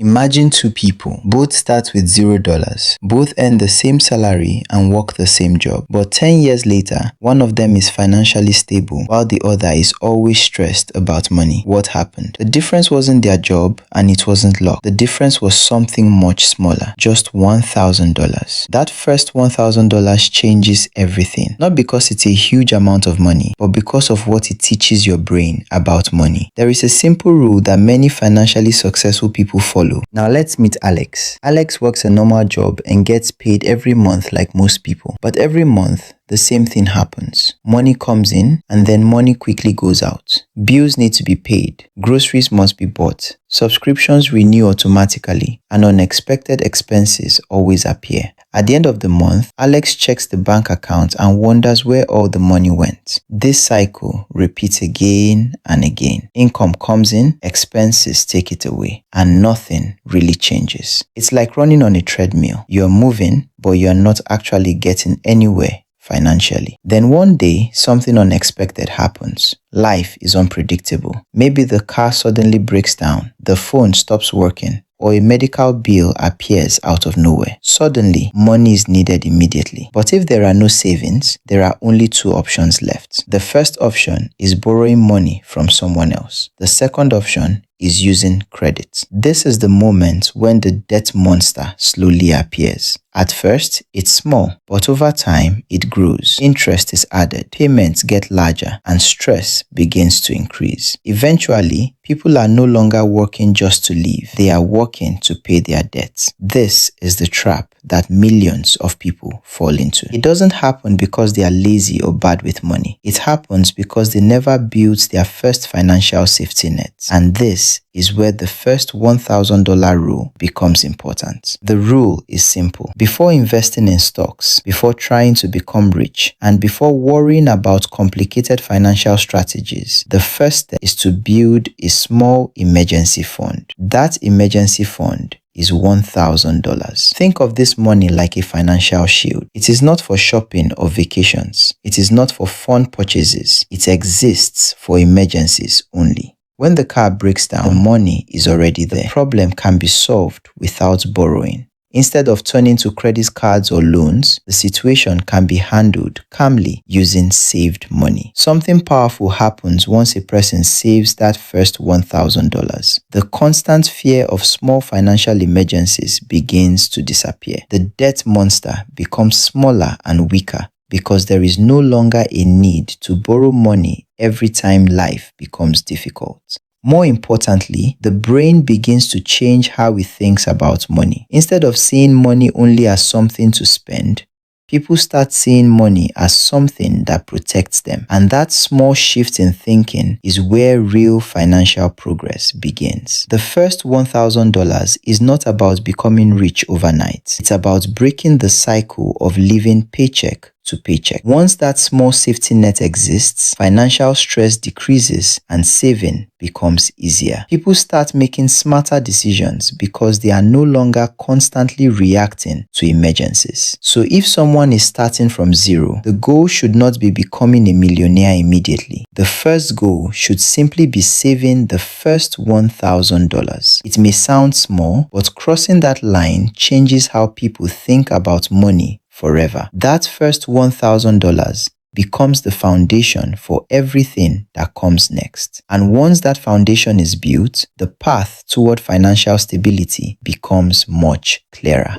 Imagine two people, both start with $0, both earn the same salary and work the same job. But 10 years later, one of them is financially stable while the other is always stressed about money. What happened? The difference wasn't their job and it wasn't luck. The difference was something much smaller, just $1,000. That first $1,000 changes everything. Not because it's a huge amount of money, but because of what it teaches your brain about money. There is a simple rule that many financially successful people follow. Now let's meet Alex. Alex works a normal job and gets paid every month like most people. But every month, the same thing happens. Money comes in and then money quickly goes out. Bills need to be paid. Groceries must be bought. Subscriptions renew automatically and unexpected expenses always appear. At the end of the month, Alex checks the bank account and wonders where all the money went. This cycle repeats again and again. Income comes in, expenses take it away, and nothing really changes. It's like running on a treadmill. You're moving, but you're not actually getting anywhere financially. Then one day, something unexpected happens. Life is unpredictable. Maybe the car suddenly breaks down, the phone stops working, or a medical bill appears out of nowhere. Suddenly, money is needed immediately. But if there are no savings, there are only two options left. The first option is borrowing money from someone else. The second option is using credit. This is the moment when the debt monster slowly appears. At first, it's small, but over time, it grows. Interest is added, payments get larger, and stress begins to increase. Eventually, people are no longer working just to live. They are working to pay their debts. This is the trap that millions of people fall into. It doesn't happen because they are lazy or bad with money. It happens because they never built their first financial safety net. And this is where the first $1,000 rule becomes important. The rule is simple. Before investing in stocks, before trying to become rich, and before worrying about complicated financial strategies, the first step is to build a small emergency fund. That emergency fund is $1,000. Think of this money like a financial shield. It is not for shopping or vacations. It is not for fun purchases. It exists for emergencies only. When the car breaks down, the money is already there. The problem can be solved without borrowing. Instead of turning to credit cards or loans, the situation can be handled calmly using saved money. Something powerful happens once a person saves that first $1,000. The constant fear of small financial emergencies begins to disappear. The debt monster becomes smaller and weaker because there is no longer a need to borrow money every time life becomes difficult. More importantly, the brain begins to change how it thinks about money. Instead of seeing money only as something to spend, people start seeing money as something that protects them. And that small shift in thinking is where real financial progress begins. The first $1,000 is not about becoming rich overnight. It's about breaking the cycle of living paycheck to paycheck. Once that small safety net exists, financial stress decreases and saving becomes easier. People start making smarter decisions because they are no longer constantly reacting to emergencies. So if someone is starting from zero, the goal should not be becoming a millionaire immediately. The first goal should simply be saving the first $1,000. It may sound small, but crossing that line changes how people think about money forever. That first $1,000 becomes the foundation for everything that comes next. And once that foundation is built, the path toward financial stability becomes much clearer.